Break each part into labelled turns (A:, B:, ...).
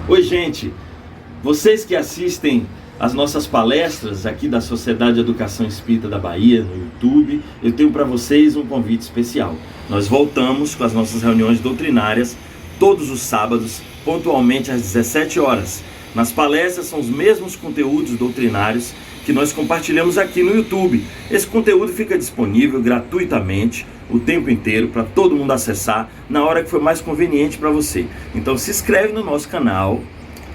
A: Oi, gente! Vocês que assistem as nossas palestras aqui da Sociedade de Educação Espírita da Bahia, no YouTube, eu tenho para vocês um convite especial. Nós voltamos com as nossas reuniões doutrinárias todos os sábados, pontualmente às 17 horas. Nas palestras são os mesmos conteúdos doutrinários que nós compartilhamos aqui no YouTube. Esse conteúdo fica disponível gratuitamente o tempo inteiro para todo mundo acessar na hora que for mais conveniente para você. Então se inscreve no nosso canal,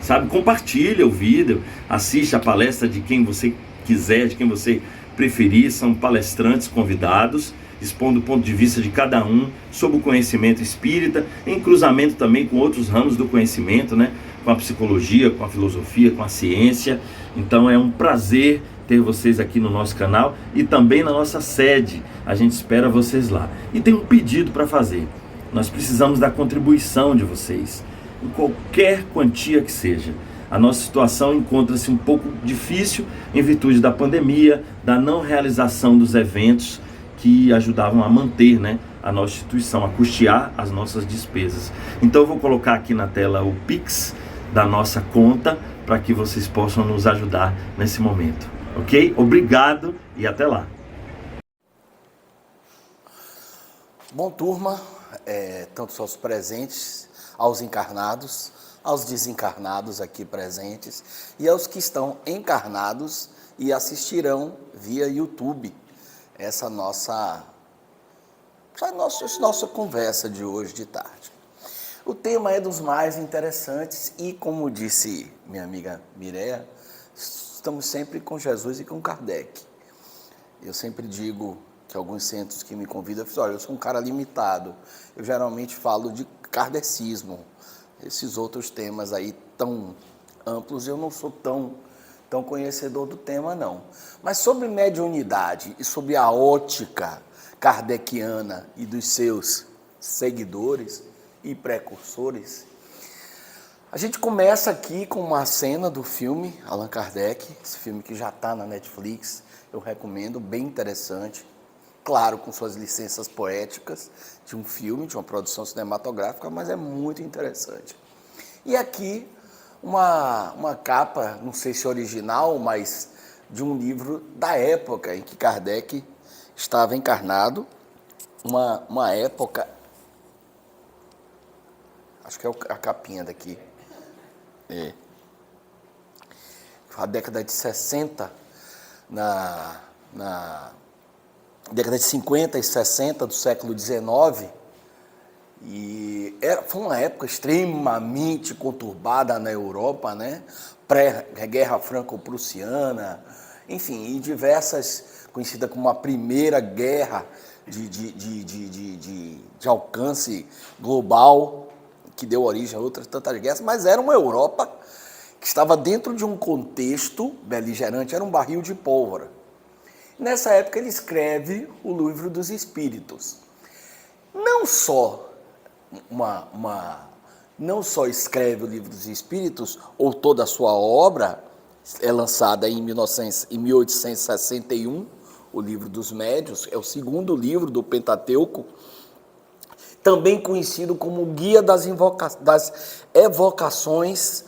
A: sabe? Compartilha o vídeo, assiste a palestra de quem você quiser, de quem você preferir. São palestrantes convidados, expondo o ponto de vista de cada um sobre o conhecimento espírita, em cruzamento também com outros ramos do conhecimento, né? Com a psicologia, com a filosofia, com a ciência. Então é um prazer ter vocês aqui no nosso canal e também na nossa sede. A gente espera vocês lá. E tem um pedido para fazer. Nós precisamos da contribuição de vocês, em qualquer quantia que seja. A nossa situação encontra-se um pouco difícil em virtude da pandemia, da não realização dos eventos que ajudavam a manter, né, a nossa instituição, a custear as nossas despesas. Então eu vou colocar aqui na tela o Pix da nossa conta para que vocês possam nos ajudar nesse momento, ok? Obrigado e até lá.
B: Bom, turma, tanto aos presentes, aos encarnados, aos desencarnados aqui presentes e aos que estão encarnados e assistirão via YouTube essa nossa conversa de hoje de tarde. O tema é dos mais interessantes e, como disse minha amiga Mireia, estamos sempre com Jesus e com Kardec. Eu sempre digo que alguns centros que me convidam, eu falo, olha, eu sou um cara limitado, eu geralmente falo de kardecismo, esses outros temas aí tão amplos, eu não sou tão conhecedor do tema, não. Mas sobre mediunidade e sobre a ótica kardeciana e dos seus seguidores e precursores, a gente começa aqui com uma cena do filme Allan Kardec, esse filme que já está na Netflix, eu recomendo, bem interessante, claro, com suas licenças poéticas de um filme, de uma produção cinematográfica, mas é muito interessante. E aqui uma capa, não sei se original, mas de um livro da época em que Kardec estava encarnado, uma época, acho que é a capinha daqui, a década de 60, na década de 50 e 60 do século XIX, e foi uma época extremamente conturbada na Europa, né? Pré-guerra franco-prussiana, enfim, e diversas, conhecida como a primeira guerra de alcance global, que deu origem a outras tantas guerras, mas era uma Europa que estava dentro de um contexto beligerante, era um barril de pólvora. Nessa época ele escreve o Livro dos Espíritos. Não só escreve o Livro dos Espíritos, ou toda a sua obra, é lançada em 1861, o Livro dos Médiuns, é o segundo livro do Pentateuco, também conhecido como Guia das Evocações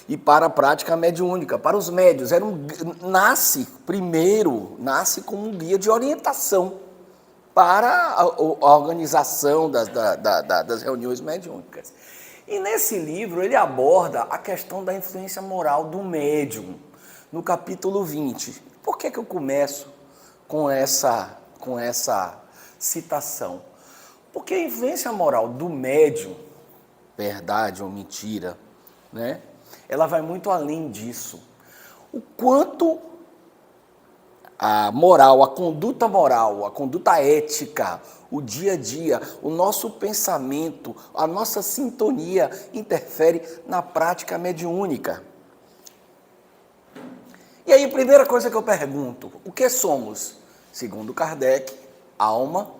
B: e para a Prática Mediúnica, para os médiuns. Nasce como um guia de orientação para a organização das reuniões mediúnicas. E nesse livro ele aborda a questão da influência moral do médium, no capítulo 20. Por que eu começo com essa citação? Porque a influência moral do médium, verdade ou mentira, né? Ela vai muito além disso. O quanto a moral, a conduta ética, o dia a dia, o nosso pensamento, a nossa sintonia interfere na prática mediúnica. E aí, a primeira coisa que eu pergunto, o que somos? Segundo Kardec, alma.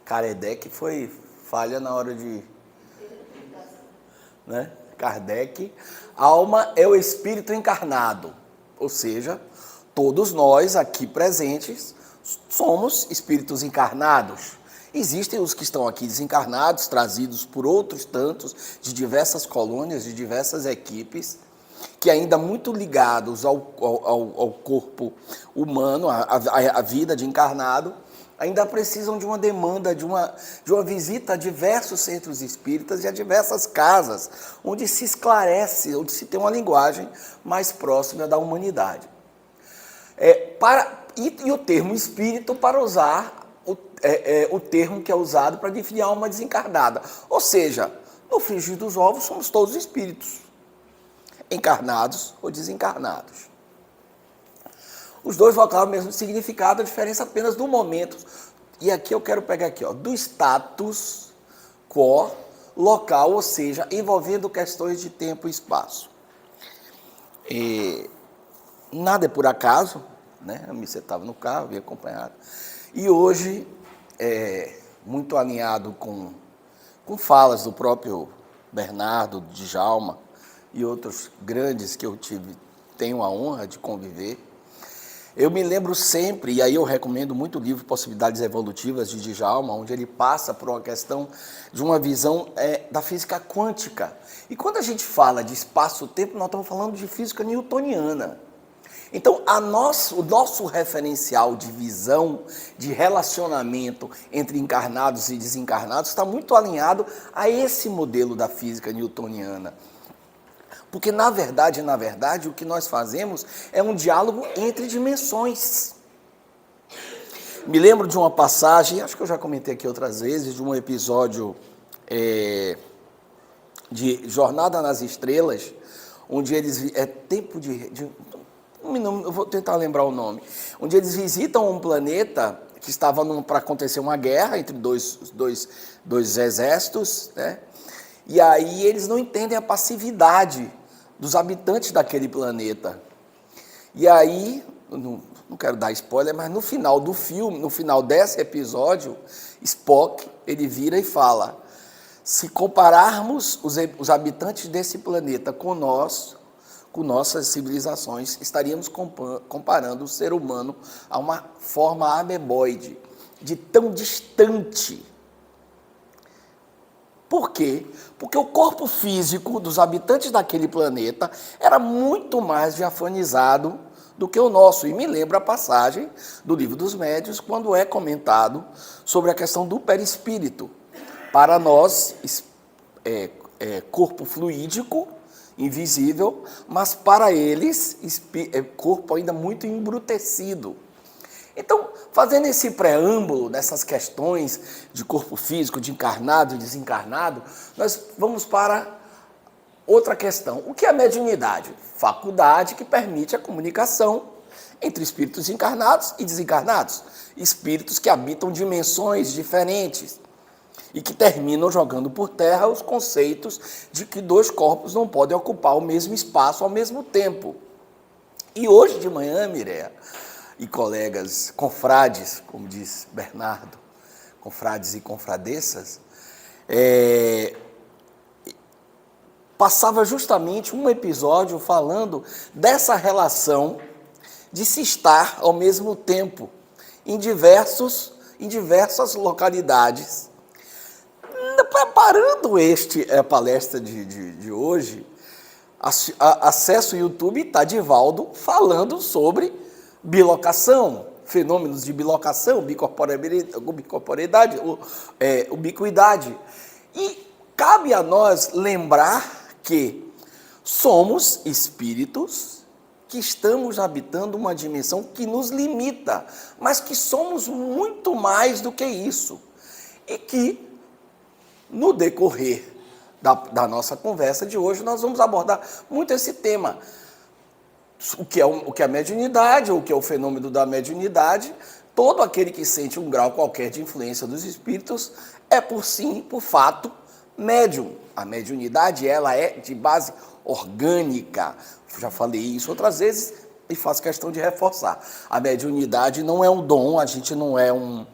B: Kardec foi falha na hora de... né? Kardec, alma é o espírito encarnado, ou seja, todos nós aqui presentes somos espíritos encarnados. Existem os que estão aqui desencarnados, trazidos por outros tantos, de diversas colônias, de diversas equipes, que ainda muito ligados ao corpo humano, à vida de encarnado, ainda precisam de uma demanda, de uma visita a diversos centros espíritas e a diversas casas, onde se esclarece, onde se tem uma linguagem mais próxima da humanidade. E o termo espírito para usar o termo que é usado para definir a alma desencarnada. Ou seja, no frigir dos ovos somos todos espíritos, encarnados ou desencarnados. Os dois vão o mesmo significado, a diferença apenas do momento. E aqui eu quero pegar aqui, do status quo local, ou seja, envolvendo questões de tempo e espaço. Nada é por acaso, né? Você estava no carro, vim acompanhado. E hoje, muito alinhado com falas do próprio Bernardo, Djalma e outros grandes que eu tenho a honra de conviver, eu me lembro sempre, e aí eu recomendo muito o livro Possibilidades Evolutivas de Djalma, onde ele passa por uma questão de uma visão da física quântica. E quando a gente fala de espaço-tempo, nós estamos falando de física newtoniana. Então, o nosso referencial de visão, de relacionamento entre encarnados e desencarnados está muito alinhado a esse modelo da física newtoniana. Porque, na verdade, o que nós fazemos é um diálogo entre dimensões. Me lembro de uma passagem, acho que eu já comentei aqui outras vezes, de um episódio de Jornada nas Estrelas, onde eles... eu vou tentar lembrar o nome. Onde eles visitam um planeta que estava para acontecer uma guerra entre dois exércitos, né? E aí eles não entendem a passividade dos habitantes daquele planeta. E aí, não quero dar spoiler, mas no final do filme, no final desse episódio, Spock, ele vira e fala: se compararmos os habitantes desse planeta com nossas civilizações, estaríamos comparando o ser humano a uma forma ameboide, de tão distante. Por quê? Porque o corpo físico dos habitantes daquele planeta era muito mais diafanizado do que o nosso. E me lembra a passagem do Livro dos Médiuns, quando é comentado sobre a questão do perispírito. Para nós, corpo fluídico, invisível, mas para eles, corpo ainda muito embrutecido. Então, fazendo esse preâmbulo dessas questões de corpo físico, de encarnado e desencarnado, nós vamos para outra questão. O que é a mediunidade? Faculdade que permite a comunicação entre espíritos encarnados e desencarnados. Espíritos que habitam dimensões diferentes e que terminam jogando por terra os conceitos de que dois corpos não podem ocupar o mesmo espaço ao mesmo tempo. E hoje de manhã, Mireia e colegas, confrades, como diz Bernardo, confrades e confradessas, passava justamente um episódio falando dessa relação de se estar ao mesmo tempo em diversas localidades. Preparando a palestra de hoje, acesso ao YouTube, está Divaldo falando sobre bilocação, fenômenos de bilocação, bicorporeidade, ubiquidade. E cabe a nós lembrar que somos espíritos que estamos habitando uma dimensão que nos limita, mas que somos muito mais do que isso. E que, no decorrer da nossa conversa de hoje, nós vamos abordar muito esse tema. O que é a mediunidade, o que é o fenômeno da mediunidade. Todo aquele que sente um grau qualquer de influência dos espíritos é, por fato, médium. A mediunidade, ela é de base orgânica. Já falei isso outras vezes e faço questão de reforçar. A mediunidade não é um dom, a gente não é um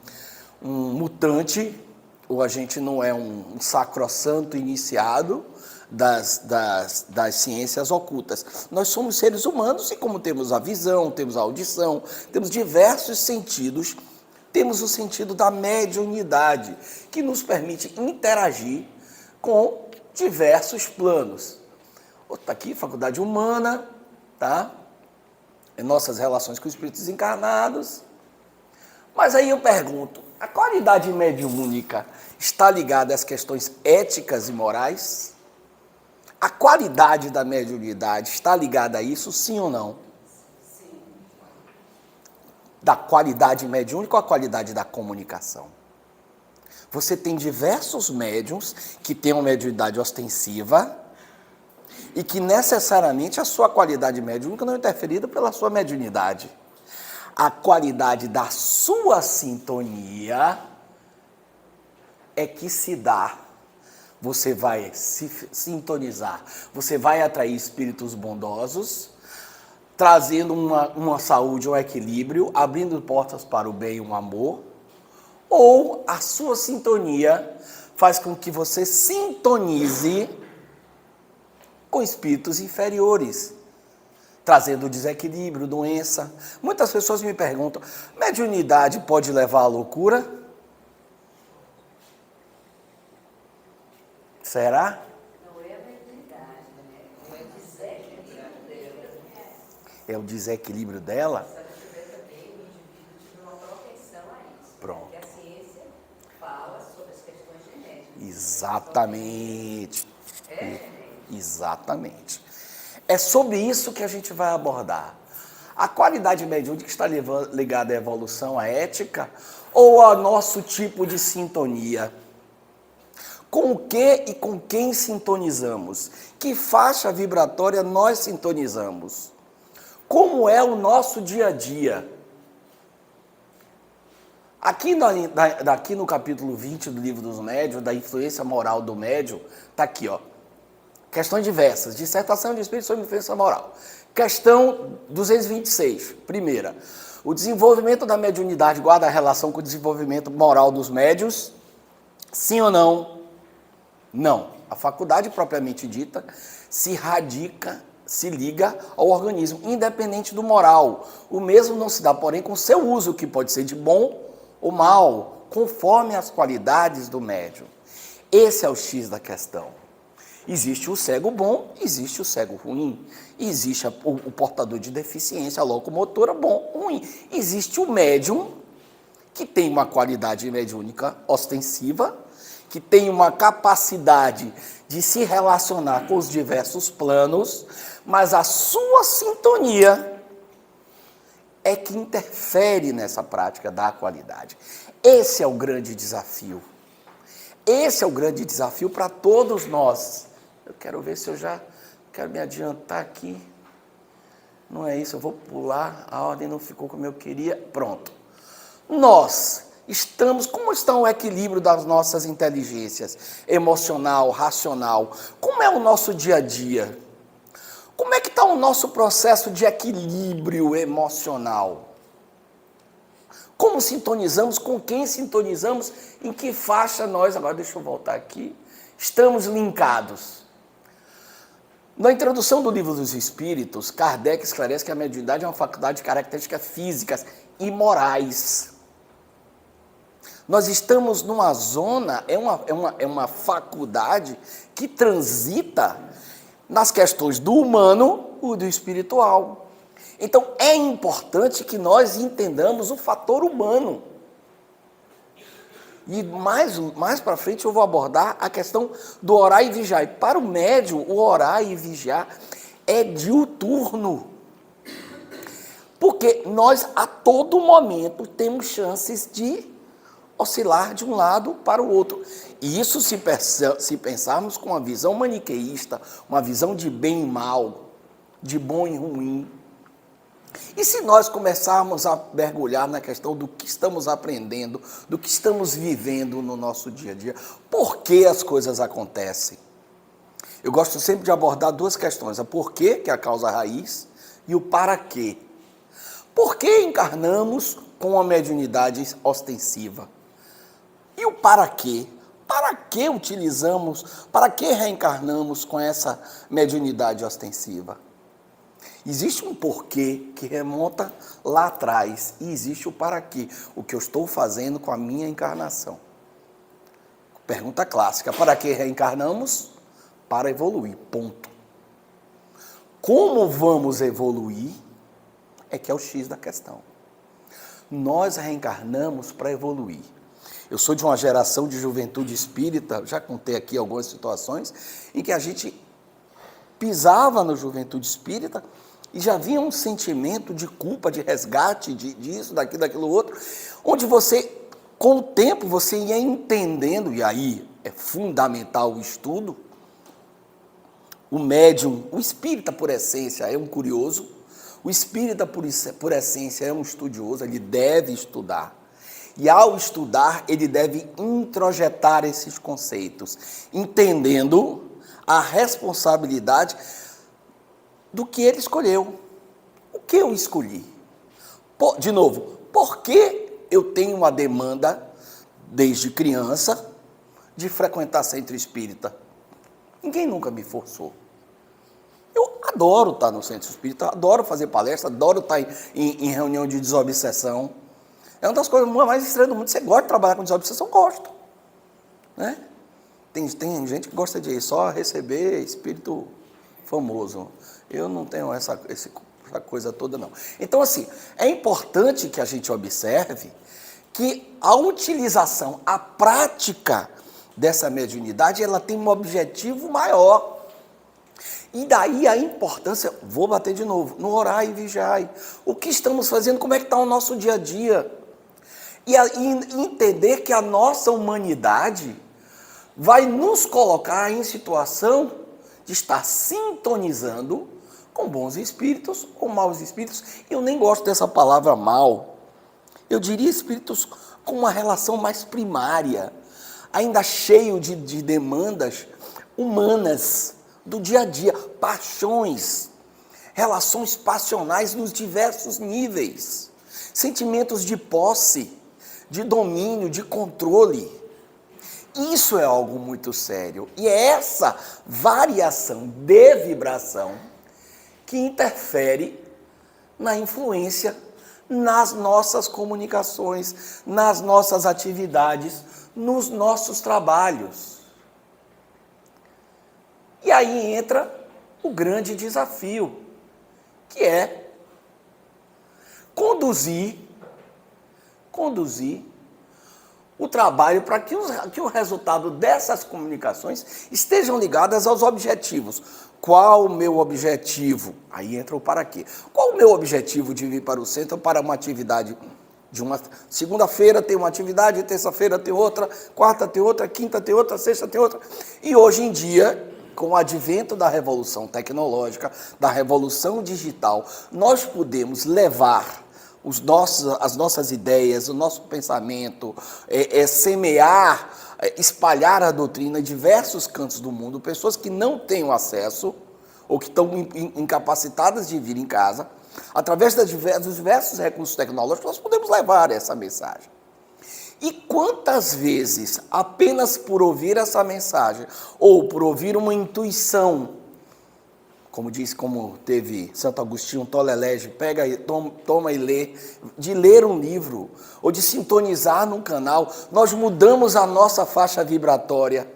B: mutante, ou a gente não é um sacrossanto iniciado das ciências ocultas. Nós somos seres humanos e, como temos a visão, temos a audição, temos diversos sentidos temos o sentido da mediunidade, que nos permite interagir com diversos planos. Está aqui, faculdade humana, tá? Nossas relações com espíritos encarnados. Mas aí eu pergunto, a qualidade mediúnica está ligada às questões éticas e morais? A qualidade da mediunidade está ligada a isso, sim ou não? Sim. Da qualidade mediúnica ou a qualidade da comunicação? Você tem diversos médiuns que têm uma mediunidade ostensiva e que necessariamente a sua qualidade mediúnica não é interferida pela sua mediunidade. A qualidade da sua sintonia é que se dá. Você vai se sintonizar, você vai atrair espíritos bondosos, trazendo uma saúde, um equilíbrio, abrindo portas para o bem e o amor, ou a sua sintonia faz com que você sintonize com espíritos inferiores, trazendo desequilíbrio, doença. Muitas pessoas me perguntam, mediunidade pode levar à loucura? Será?
C: Não é a mediunidade, né? É o desequilíbrio dela.
B: É o desequilíbrio dela?
C: Se ela tiver também, o indivíduo tiver uma propensão a isso.
B: Pronto.
C: Porque a ciência fala sobre as questões genéticas.
B: Exatamente.
C: É genética.
B: Exatamente. É sobre isso que a gente vai abordar. A qualidade mediúnica está ligada à evolução, à ética, ou ao nosso tipo de sintonia? Com o que e com quem sintonizamos? Que faixa vibratória nós sintonizamos? Como é o nosso dia a dia? Aqui no capítulo 20 do Livro dos Médiuns, da influência moral do médium, está aqui, ó. Questões diversas. Dissertação de espírito sobre influência moral. Questão 226. Primeira. O desenvolvimento da mediunidade guarda relação com o desenvolvimento moral dos médiuns? Sim ou não? Não. A faculdade propriamente dita se liga ao organismo, independente do moral. O mesmo não se dá, porém, com seu uso, que pode ser de bom ou mal, conforme as qualidades do médium. Esse é o X da questão. Existe o cego bom, existe o cego ruim. Existe o portador de deficiência locomotora bom, ruim. Existe o médium, que tem uma qualidade mediúnica ostensiva, que tem uma capacidade de se relacionar com os diversos planos, mas a sua sintonia é que interfere nessa prática da qualidade. Esse é o grande desafio. Esse é o grande desafio para todos nós. Eu quero ver se eu já quero me adiantar aqui. Não é isso, eu vou pular, a ordem não ficou como eu queria. Pronto. Nós como está o equilíbrio das nossas inteligências, emocional, racional? Como é o nosso dia a dia? Como é que está o nosso processo de equilíbrio emocional? Como sintonizamos, com quem sintonizamos, em que faixa nós, agora deixa eu voltar aqui, estamos linkados? Na introdução do Livro dos Espíritos, Kardec esclarece que a mediunidade é uma faculdade de características físicas e morais. Nós estamos numa zona, é uma faculdade que transita nas questões do humano e do espiritual. Então, é importante que nós entendamos o fator humano. E mais para frente eu vou abordar a questão do orar e vigiar. E para o médium, o orar e vigiar é diuturno. Porque nós, a todo momento, temos chances de oscilar de um lado para o outro. E isso se pensarmos com uma visão maniqueísta, uma visão de bem e mal, de bom e ruim. E se nós começarmos a mergulhar na questão do que estamos aprendendo, do que estamos vivendo no nosso dia a dia, por que as coisas acontecem? Eu gosto sempre de abordar duas questões, a porquê, que é a causa raiz, e o para quê. Por que encarnamos com uma mediunidade ostensiva? E o para quê? Para que utilizamos, para que reencarnamos com essa mediunidade ostensiva? Existe um porquê que remonta lá atrás e existe o para quê, o que eu estou fazendo com a minha encarnação. Pergunta clássica, para que reencarnamos? Para evoluir, ponto. Como vamos evoluir é que é o X da questão. Nós reencarnamos para evoluir. Eu sou de uma geração de juventude espírita, já contei aqui algumas situações, em que a gente pisava na juventude espírita e já havia um sentimento de culpa, de resgate, disso, daquilo outro, onde você, com o tempo, você ia entendendo, e aí é fundamental o estudo. O médium, o espírita por essência é um curioso, o espírita por essência é um estudioso, ele deve estudar. E ao estudar, ele deve introjetar esses conceitos, entendendo a responsabilidade do que ele escolheu. O que eu escolhi? De novo, por que eu tenho uma demanda, desde criança, de frequentar centro espírita? Ninguém nunca me forçou. Eu adoro estar no centro espírita, adoro fazer palestra, adoro estar em reunião de desobsessão. É uma das coisas mais estranhas do mundo. Você gosta de trabalhar com desobsessão? Gosto. Né? Tem gente que gosta de só receber espírito famoso. Eu não tenho essa coisa toda, não. Então, assim, é importante que a gente observe que a utilização, a prática dessa mediunidade, ela tem um objetivo maior. E daí a importância, vou bater de novo, no orai e vigiai. O que estamos fazendo, como é que está o nosso dia a dia? E entender que a nossa humanidade vai nos colocar em situação de estar sintonizando com bons espíritos ou maus espíritos. Eu nem gosto dessa palavra mal. Eu diria espíritos com uma relação mais primária, ainda cheio de demandas humanas, do dia a dia, paixões, relações passionais nos diversos níveis, sentimentos de posse, de domínio, de controle. Isso é algo muito sério. E é essa variação de vibração que interfere na influência nas nossas comunicações, nas nossas atividades, nos nossos trabalhos. E aí entra o grande desafio, que é conduzir o trabalho para que o resultado dessas comunicações estejam ligadas aos objetivos. Qual o meu objetivo? Aí entra o para quê. Qual o meu objetivo de vir para o centro para uma atividade? De uma segunda-feira tem uma atividade, terça-feira tem outra, quarta tem outra, quinta tem outra, sexta tem outra. E hoje em dia, com o advento da revolução tecnológica, da revolução digital, nós podemos levar as nossas ideias, o nosso pensamento, semear, espalhar a doutrina em diversos cantos do mundo, pessoas que não têm acesso ou que estão incapacitadas de vir em casa, através dos diversos recursos tecnológicos, nós podemos levar essa mensagem. E quantas vezes, apenas por ouvir essa mensagem, ou por ouvir uma intuição, como teve Santo Agostinho Tolelege, pega, toma e lê, de ler um livro, ou de sintonizar num canal, nós mudamos a nossa faixa vibratória,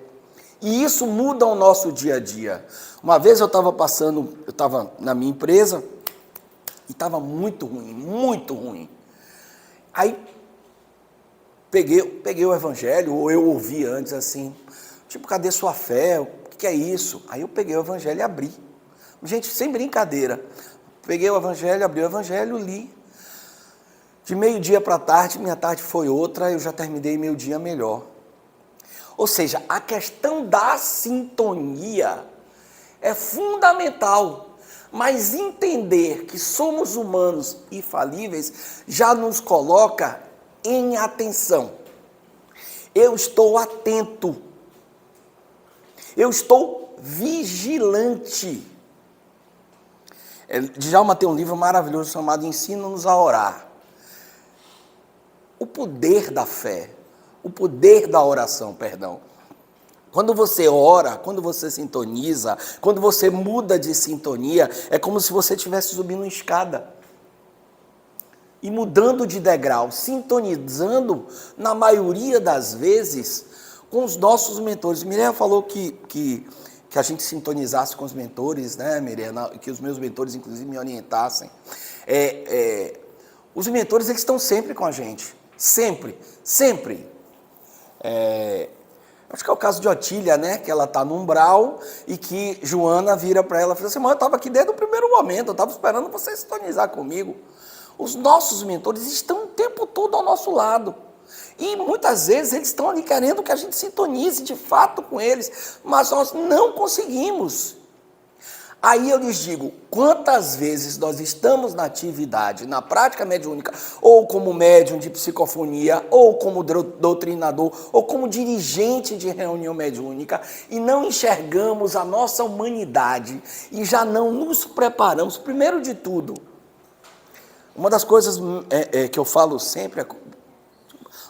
B: e isso muda o nosso dia a dia. Uma vez eu estava na minha empresa, e estava muito ruim. Aí, peguei o evangelho, ou eu ouvi antes assim, tipo, cadê sua fé? O que é isso? Aí eu peguei o evangelho e abri. Gente, sem brincadeira. Peguei o evangelho, abri o evangelho, li. De meio-dia para tarde, minha tarde foi outra, eu já terminei meio-dia melhor. Ou seja, a questão da sintonia é fundamental. Mas entender que somos humanos e falíveis já nos coloca em atenção. Eu estou atento. Eu estou vigilante. Djalma tem um livro maravilhoso chamado Ensina-nos a Orar. O poder da fé, o poder da oração, Quando você ora, quando você sintoniza, quando você muda de sintonia, é como se você estivesse subindo uma escada. E mudando de degrau, sintonizando, na maioria das vezes, com os nossos mentores. Mireia falou que a gente sintonizasse com os mentores, né, Mireia? Que os meus mentores, inclusive, me orientassem. Os mentores, eles estão sempre com a gente. Sempre, sempre. Acho que é o caso de Otília, né? Que ela está no umbral e que Joana vira para ela e fala assim: mãe, eu estava aqui desde o primeiro momento, eu estava esperando você sintonizar comigo. Os nossos mentores estão o tempo todo ao nosso lado. E muitas vezes eles estão ali querendo que a gente sintonize de fato com eles, mas nós não conseguimos. Aí eu lhes digo, quantas vezes nós estamos na atividade, na prática mediúnica, ou como médium de psicofonia, ou como doutrinador, ou como dirigente de reunião mediúnica, e não enxergamos a nossa humanidade, e já não nos preparamos, primeiro de tudo. Uma das coisas que eu falo sempre,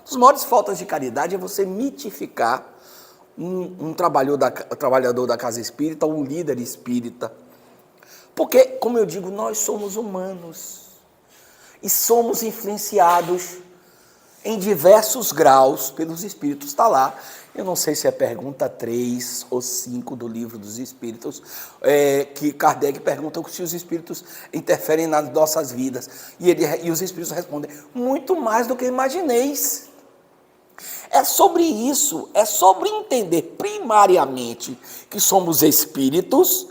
B: as maiores faltas de caridade é você mitificar um trabalhador da casa espírita, um líder espírita. Porque, como eu digo, nós somos humanos e somos influenciados em diversos graus pelos espíritos. Está lá, eu não sei se é pergunta 3 ou 5 do livro dos espíritos, que Kardec pergunta se os espíritos interferem nas nossas vidas. E os espíritos respondem, muito mais do que imagineis. É sobre isso, é sobre entender primariamente que somos espíritos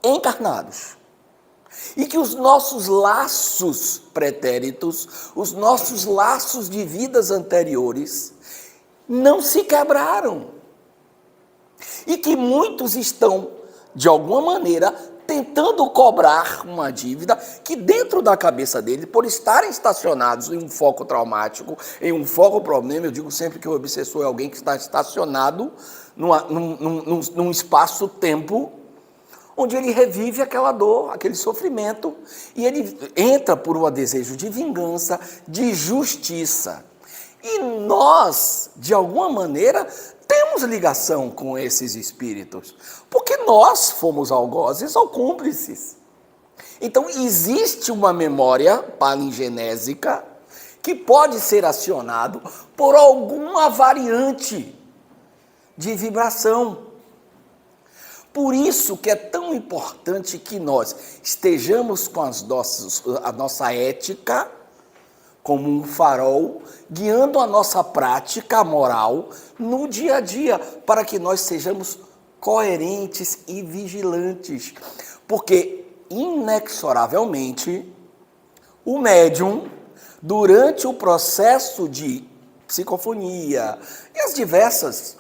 B: encarnados. E que os nossos laços pretéritos, os nossos laços de vidas anteriores, não se quebraram. E que muitos estão, de alguma maneira, tentando cobrar uma dívida que dentro da cabeça dele, por estarem estacionados em um foco traumático, em um foco problema, eu digo sempre que o obsessor é alguém que está estacionado num espaço-tempo, onde ele revive aquela dor, aquele sofrimento, e ele entra por um desejo de vingança, de justiça. E nós, de alguma maneira, temos ligação com esses espíritos, porque nós fomos algozes ou cúmplices. Então, existe uma memória palingenésica que pode ser acionado por alguma variante de vibração. Por isso que é tão importante que nós estejamos com a nossa ética como um farol, guiando a nossa prática moral no dia a dia, para que nós sejamos coerentes e vigilantes. Porque, inexoravelmente, o médium, durante o processo de psicofonia e as diversas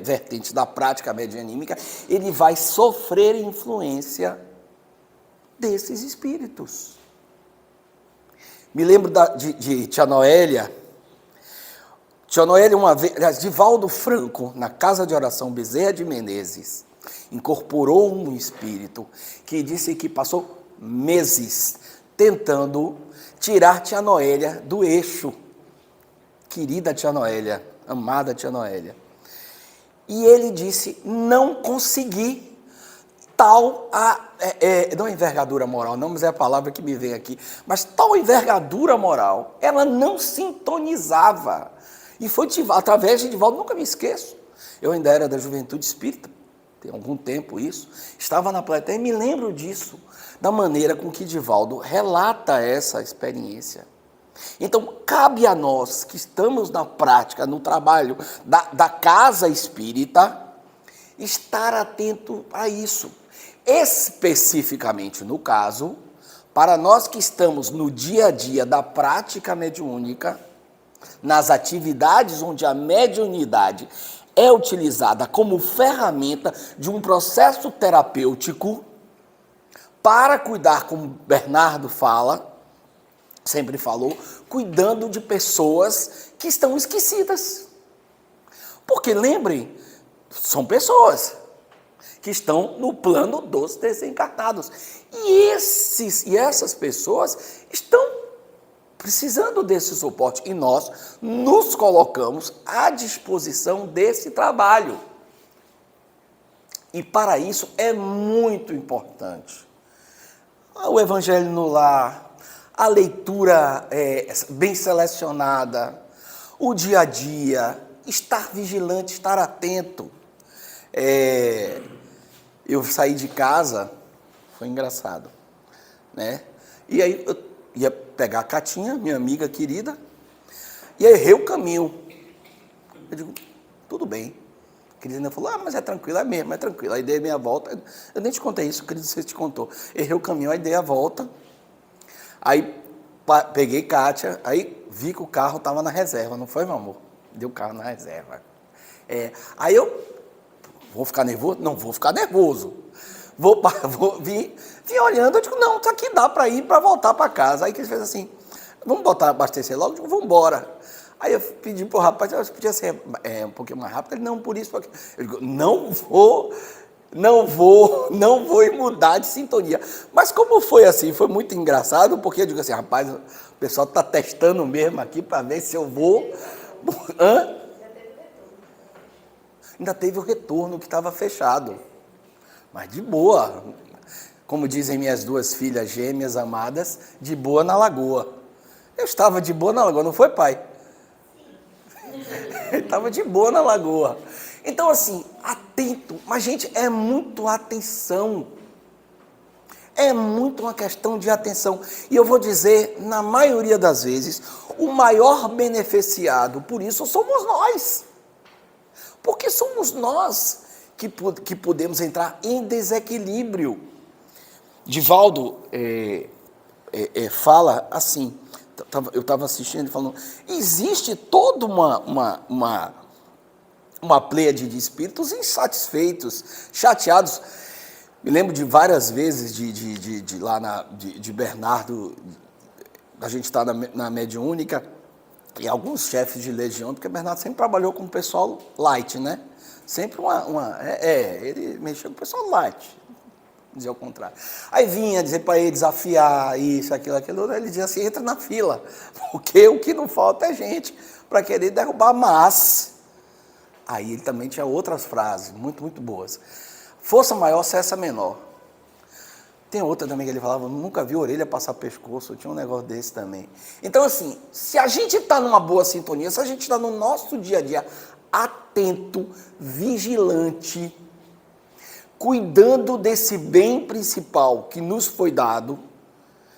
B: vertentes da prática medianímica, ele vai sofrer influência desses espíritos. Me lembro de Tia Noélia. Tia Noélia, uma vez, Divaldo Franco, na Casa de Oração Bezerra de Menezes, incorporou um espírito que disse que passou meses tentando tirar Tia Noélia do eixo. Querida Tia Noélia, amada Tia Noélia. E ele disse, não consegui não envergadura moral, não, mas é a palavra que me vem aqui, mas tal envergadura moral, ela não sintonizava. E foi através de Divaldo, nunca me esqueço, eu ainda era da Juventude Espírita, tem algum tempo isso, estava na plateia e me lembro disso, da maneira com que Divaldo relata essa experiência. Então, cabe a nós que estamos na prática, no trabalho da casa espírita, estar atento a isso. Especificamente no caso, para nós que estamos no dia a dia da prática mediúnica, nas atividades onde a mediunidade é utilizada como ferramenta de um processo terapêutico para cuidar, como Bernardo sempre falou, cuidando de pessoas que estão esquecidas. Porque lembrem, são pessoas que estão no plano dos desencarnados. E essas pessoas estão precisando desse suporte. E nós nos colocamos à disposição desse trabalho. E para isso é muito importante o evangelho no lar, a leitura bem selecionada, o dia a dia, estar vigilante, estar atento. Eu saí de casa, foi engraçado, né? E aí eu ia pegar a Catinha, minha amiga querida, e aí errei o caminho. Eu digo, tudo bem. A Cristina falou, mas é tranquilo, é mesmo, é tranquilo. Aí dei a minha volta, eu nem te contei isso, Cristina, você te contou. Errei o caminho, aí dei a volta, aí peguei Kátia, aí vi que o carro estava na reserva, não foi, meu amor? Deu o carro na reserva. Aí eu, vou ficar nervoso? Não vou ficar nervoso. Vim olhando, eu digo, não, isso aqui dá para ir, para voltar para casa. Aí que ele fez assim, vamos abastecer logo? Eu digo, vamos embora. Aí eu pedi para o rapaz, eu podia ser um pouquinho mais rápido. Ele, não, por isso, porque... Eu digo, não vou mudar de sintonia. Mas como foi assim, foi muito engraçado, porque eu digo assim, rapaz, o pessoal está testando mesmo aqui para ver se eu vou... Hã? Ainda teve o retorno que estava fechado. Mas de boa. Como dizem minhas duas filhas gêmeas amadas, de boa na lagoa. Eu estava de boa na lagoa, não foi, pai? Ele estava de boa na lagoa. Então, assim, atento. Mas, gente, é muito atenção. É muito uma questão de atenção. E eu vou dizer, na maioria das vezes, o maior beneficiado por isso somos nós. Porque somos nós que podemos entrar em desequilíbrio. Divaldo fala assim, eu estava assistindo ele falando, existe toda uma pleiade de espíritos insatisfeitos, chateados. Me lembro de várias vezes de Bernardo, a gente está na mediúnica, e alguns chefes de legião, porque Bernardo sempre trabalhou com o pessoal light, né? Sempre ele mexeu com o pessoal light, dizer o contrário. Aí vinha dizer para ele desafiar isso, aquilo, ele dizia assim, entra na fila, porque o que não falta é gente para querer derrubar, mas... Aí ele também tinha outras frases, muito, muito boas. Força maior, cessa menor. Tem outra também que ele falava, nunca vi orelha passar pescoço, tinha um negócio desse também. Então, assim, se a gente está numa boa sintonia, se a gente está no nosso dia a dia atento, vigilante, cuidando desse bem principal que nos foi dado,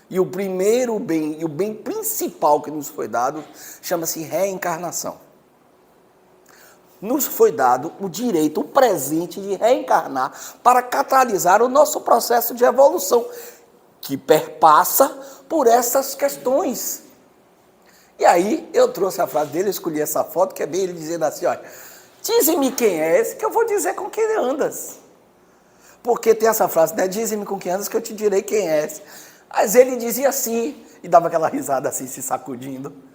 B: e o primeiro bem, e o bem principal que nos foi dado, chama-se reencarnação. Nos foi dado o direito, o presente de reencarnar para catalisar o nosso processo de evolução, que perpassa por essas questões. E aí eu trouxe a frase dele, eu escolhi essa foto, que é bem ele dizendo assim, olha, dize-me quem é esse, que eu vou dizer com quem andas. Porque tem essa frase, né, dize-me com quem andas, que eu te direi quem é esse. Mas ele dizia assim, e dava aquela risada assim, se sacudindo.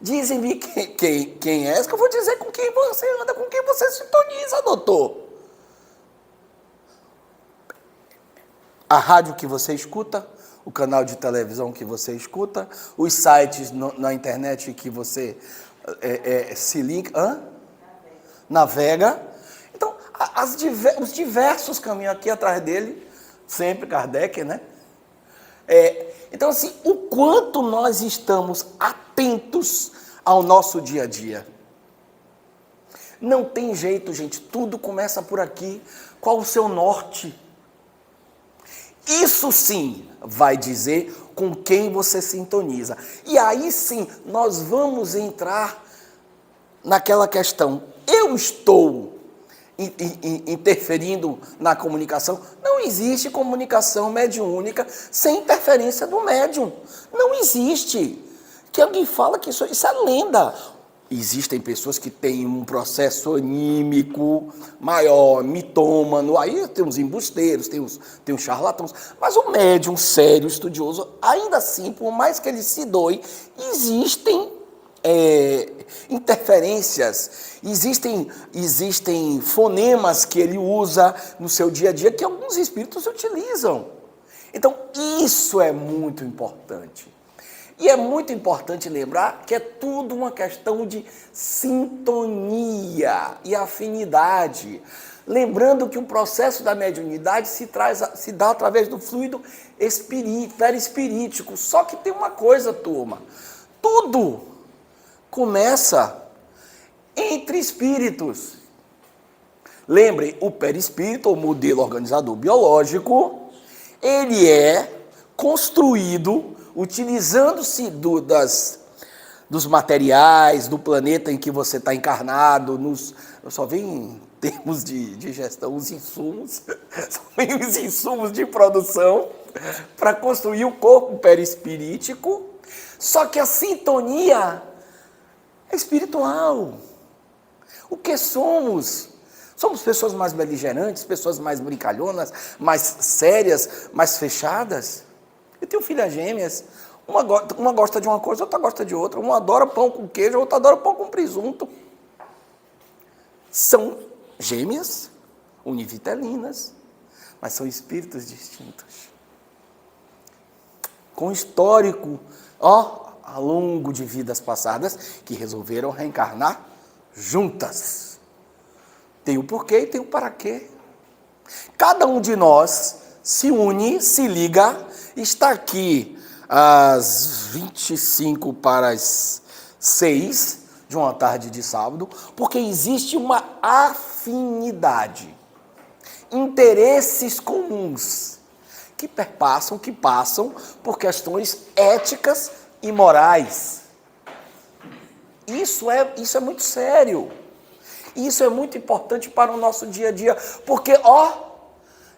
B: Dizem-me quem é, que eu vou dizer com quem você anda, com quem você sintoniza, doutor. A rádio que você escuta, o canal de televisão que você escuta, os sites na internet que você se liga, navega. Então, os diversos caminhos aqui atrás dele, sempre Kardec, né? Então, assim, o quanto nós estamos atentos ao nosso dia a dia. Não tem jeito, gente, tudo começa por aqui. Qual o seu norte? Isso sim vai dizer com quem você sintoniza. E aí sim, nós vamos entrar naquela questão. Eu estou interferindo na comunicação? Não existe comunicação mediúnica sem interferência do médium. Não existe. Que alguém fala que isso é lenda. Existem pessoas que têm um processo anímico maior, mitômano, aí tem os embusteiros, tem os charlatãos, mas o médium sério, estudioso, ainda assim, por mais que ele se doe, existem interferências, existem fonemas que ele usa no seu dia a dia que alguns espíritos utilizam. Então, isso é muito importante. E é muito importante lembrar que é tudo uma questão de sintonia e afinidade. Lembrando que o processo da mediunidade se dá através do fluido perispirítico. Só que tem uma coisa, turma. Tudo começa entre espíritos. Lembrem, o perispírito, o modelo organizador biológico, ele é construído utilizando-se dos materiais, do planeta em que você está encarnado, eu só venho em termos de gestão, os insumos, só vem os insumos de produção para construir o corpo perispirítico, só que a sintonia é espiritual. O que somos? Somos pessoas mais beligerantes, pessoas mais brincalhonas, mais sérias, mais fechadas. Eu tenho filhas gêmeas, uma gosta de uma coisa, outra gosta de outra. Uma adora pão com queijo, outra adora pão com presunto. São gêmeas, univitelinas, mas são espíritos distintos. Com histórico, ao longo de vidas passadas, que resolveram reencarnar juntas. Tem o porquê e tem o para quê. Cada um de nós se une, se liga, está aqui às 5:55 de uma tarde de sábado, porque existe uma afinidade, interesses comuns, que perpassam, que passam por questões éticas e morais. Isso é muito sério. Isso é muito importante para o nosso dia a dia, porque,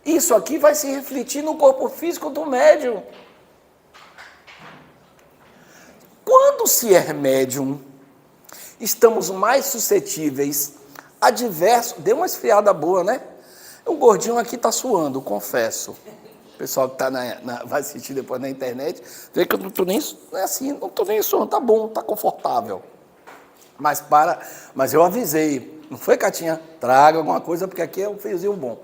B: isso aqui vai se refletir no corpo físico do médium. Quando se é médium, estamos mais suscetíveis a diversos... Deu uma esfriada boa, né? O gordinho aqui está suando, confesso. O pessoal que vai assistir depois na internet, vê que eu não estou nem... Não é assim, não estou nem suando, tá bom, tá confortável. Mas eu avisei, não foi, Catinha? Traga alguma coisa, porque aqui é um friozinho bom.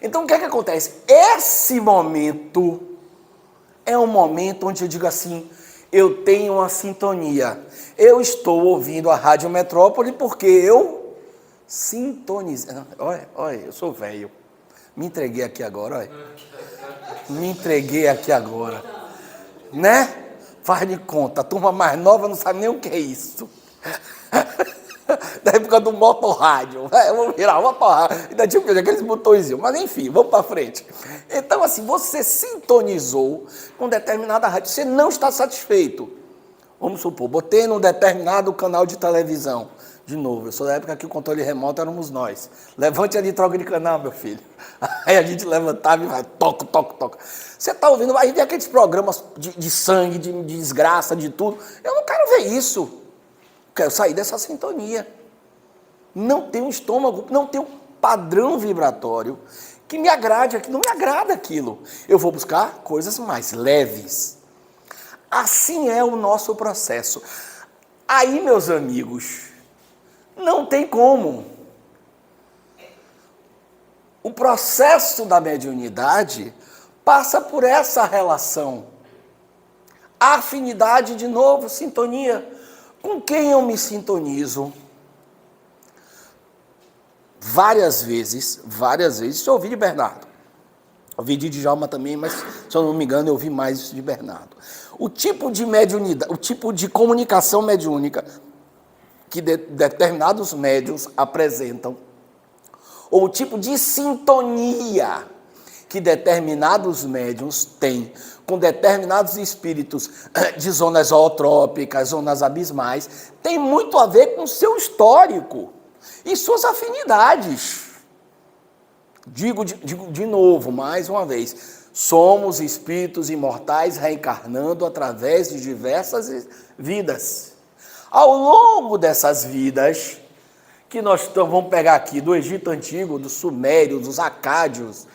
B: Então, o que é que acontece? Esse momento é um momento onde eu digo assim, eu tenho uma sintonia. Eu estou ouvindo a Rádio Metrópole porque eu sintonizei. Olha, eu sou velho. Me entreguei aqui agora, olha. Me entreguei aqui agora. Né? Faz de conta, a turma mais nova não sabe nem o que é isso. Da época do motorrádio, vamos virar motorrádio, ainda tinha aqueles botõezinhos, mas enfim, vamos para frente. Então assim, você sintonizou com determinada rádio, você não está satisfeito, vamos supor, botei num determinado canal de televisão, de novo, eu sou da época que o controle remoto éramos nós, levante ali, troca de canal, meu filho, aí a gente levantava e vai, toca, você está ouvindo, aí vem aqueles programas de sangue, de desgraça, de tudo, eu não quero ver isso. Quero sair dessa sintonia. Não tem um estômago, não tem um padrão vibratório que me agrade, que não me agrada aquilo. Eu vou buscar coisas mais leves. Assim é o nosso processo. Aí, meus amigos, não tem como. O processo da mediunidade passa por essa relação. Afinidade, de novo, sintonia. Com quem eu me sintonizo? Várias vezes, eu ouvi de Bernardo. Ouvi de Djalma também, mas, se eu não me engano, eu ouvi mais isso de Bernardo. O tipo de mediunidade, o tipo de comunicação mediúnica que determinados médiuns apresentam, ou o tipo de sintonia que determinados médiuns têm com determinados espíritos de zonas zootrópicas, zonas abismais, tem muito a ver com o seu histórico e suas afinidades. Digo de novo, mais uma vez, somos espíritos imortais reencarnando através de diversas vidas. Ao longo dessas vidas, que nós vamos pegar aqui do Egito Antigo, dos Sumérios, dos Acádios,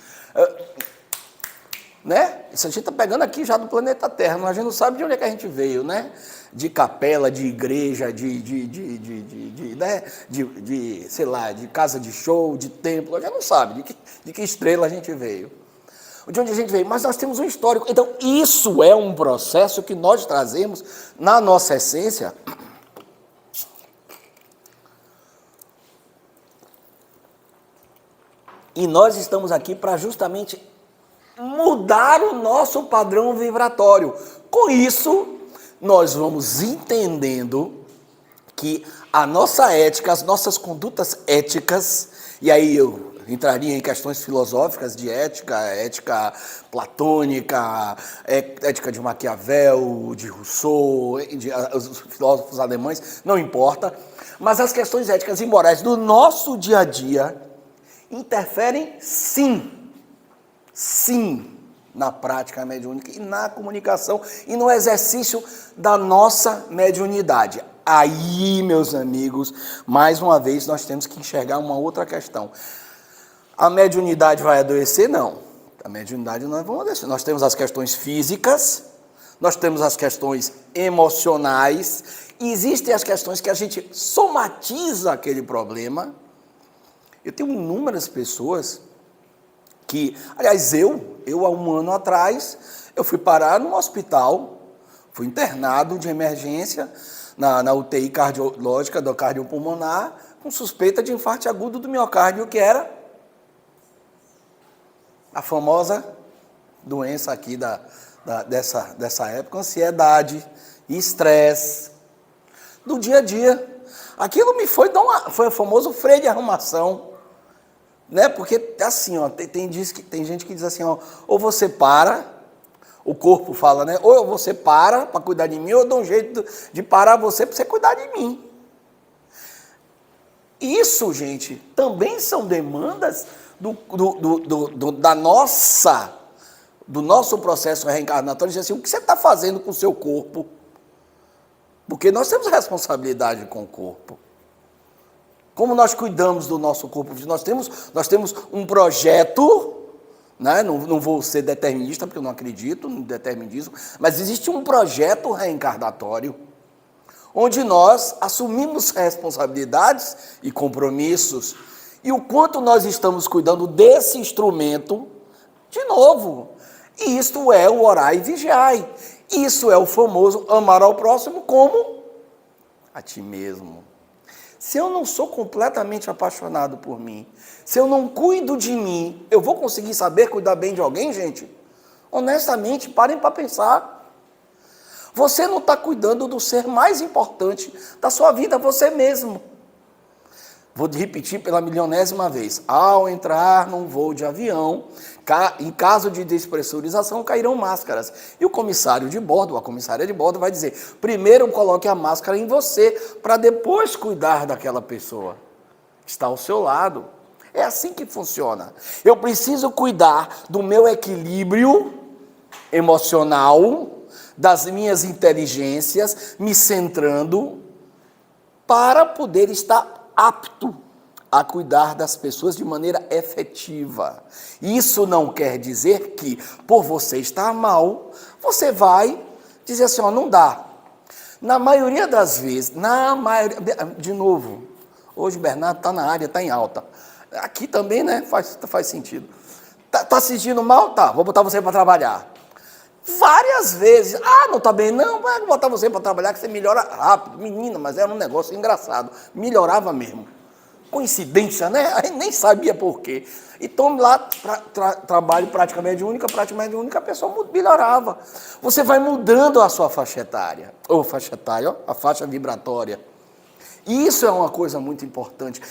B: né? Isso a gente está pegando aqui já do planeta Terra, mas a gente não sabe de onde é que a gente veio, né? De capela, de igreja, né? Sei lá, de casa de show, de templo, a gente não sabe de que estrela a gente veio, de onde a gente veio, mas nós temos um histórico. Então, isso é um processo que nós trazemos na nossa essência. E nós estamos aqui para justamente mudar o nosso padrão vibratório. Com isso, nós vamos entendendo que a nossa ética, as nossas condutas éticas, e aí eu entraria em questões filosóficas de ética, ética platônica, ética de Maquiavel, de Rousseau, os filósofos alemães, não importa, mas as questões éticas e morais do nosso dia a dia interferem sim, na prática mediúnica e na comunicação e no exercício da nossa mediunidade. Aí, meus amigos, mais uma vez nós temos que enxergar uma outra questão. A mediunidade vai adoecer? Não. A mediunidade não vai adoecer. Nós temos as questões físicas, nós temos as questões emocionais, e existem as questões que a gente somatiza aquele problema. Eu tenho inúmeras pessoas que, aliás, eu há um ano atrás, eu fui parar num hospital, fui internado de emergência na UTI cardiológica do cardiopulmonar, com suspeita de infarto agudo do miocárdio, que era a famosa doença aqui dessa época, ansiedade, estresse, do dia a dia. Aquilo me foi o famoso freio de arrumação, né? Porque assim, ó, tem gente que diz assim, ó, ou você para, o corpo fala, né? Ou você para cuidar de mim, ou eu dou um jeito de parar você para você cuidar de mim. Isso, gente, também são demandas do nosso processo reencarnatório. Diz assim, o que você está fazendo com o seu corpo? Porque nós temos responsabilidade com o corpo. Como nós cuidamos do nosso corpo? Nós temos um projeto, né? Não vou ser determinista, porque eu não acredito no determinismo, mas existe um projeto reencarnatório, onde nós assumimos responsabilidades e compromissos, e o quanto nós estamos cuidando desse instrumento, de novo, isto é o orai e vigiai, isso é o famoso amar ao próximo como a ti mesmo. Se eu não sou completamente apaixonado por mim, se eu não cuido de mim, eu vou conseguir saber cuidar bem de alguém, gente? Honestamente, parem para pensar. Você não está cuidando do ser mais importante da sua vida, você mesmo. Vou repetir pela milionésima vez. Ao entrar num voo de avião, em caso de despressurização, cairão máscaras. E o comissário de bordo, a comissária de bordo vai dizer, primeiro coloque a máscara em você, para depois cuidar daquela pessoa que está ao seu lado. É assim que funciona. Eu preciso cuidar do meu equilíbrio emocional, das minhas inteligências, me centrando, para poder estar apto a cuidar das pessoas de maneira efetiva. Isso não quer dizer que, por você estar mal, você vai dizer assim, ó, não dá. Na maioria das vezes, de novo, hoje o Bernardo está na área, está em alta. Aqui também, né, faz sentido. Tá se sentindo mal? Tá, vou botar você para trabalhar. Várias vezes, não está bem, não, vou botar você para trabalhar que você melhora rápido. Menina, mas era um negócio engraçado, melhorava mesmo. Coincidência, né? A gente nem sabia por quê. Então lá, trabalho prática mediúnica, a pessoa melhorava. Você vai mudando a sua faixa etária, a faixa vibratória. E isso é uma coisa muito importante.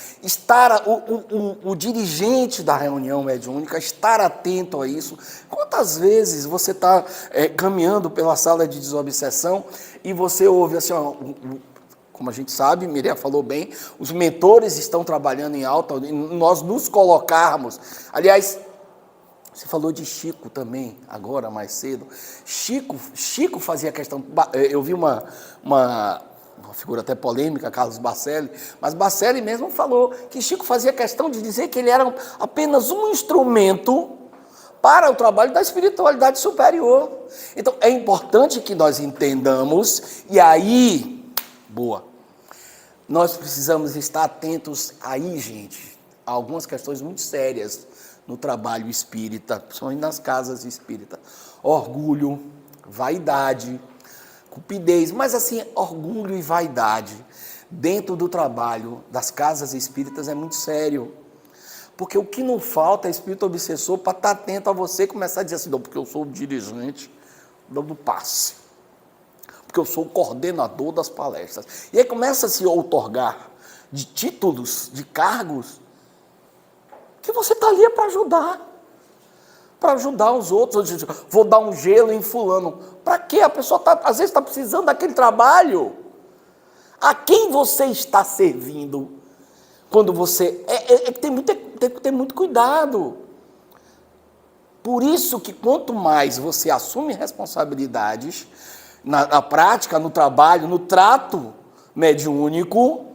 B: O dirigente da reunião mediúnica, estar atento a isso. Quantas vezes você está caminhando pela sala de desobsessão e você ouve assim, ó, como a gente sabe, Mireia falou bem, os mentores estão trabalhando em alta, nós nos colocarmos. Aliás, você falou de Chico também, agora mais cedo. Chico fazia questão, eu vi uma figura até polêmica, Carlos Bacelli, mas Bacelli mesmo falou que Chico fazia questão de dizer que ele era apenas um instrumento para o trabalho da espiritualidade superior. Então, é importante que nós entendamos, e aí, nós precisamos estar atentos aí, gente, a algumas questões muito sérias no trabalho espírita, principalmente nas casas espíritas. Orgulho, vaidade, cupidez, mas assim, orgulho e vaidade dentro do trabalho das casas espíritas é muito sério. Porque o que não falta é espírito obsessor para estar atento a você e começar a dizer assim, não, porque eu sou o dirigente do passe, porque eu sou o coordenador das palestras. E aí começa a se outorgar de títulos, de cargos, que você está ali para ajudar os outros. Vou dar um gelo em fulano. Para quê? A pessoa às vezes está precisando daquele trabalho. A quem você está servindo? Quando você... tem que ter muito cuidado. Por isso que quanto mais você assume responsabilidades, na prática, no trabalho, no trato mediúnico,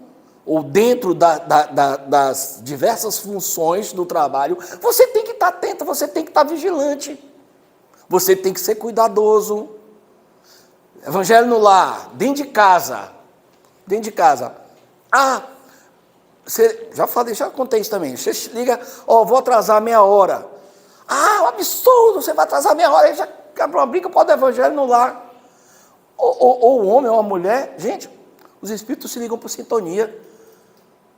B: ou dentro das diversas funções do trabalho, você tem que estar atento, você tem que estar vigilante, você tem que ser cuidadoso. Evangelho no lar, dentro de casa. Você, já contei isso também, você liga, vou atrasar meia hora. Um absurdo, você vai atrasar meia hora, aí já quebra uma briga, pode evangelho no lar. Ou o homem ou a mulher, gente, os espíritos se ligam por sintonia.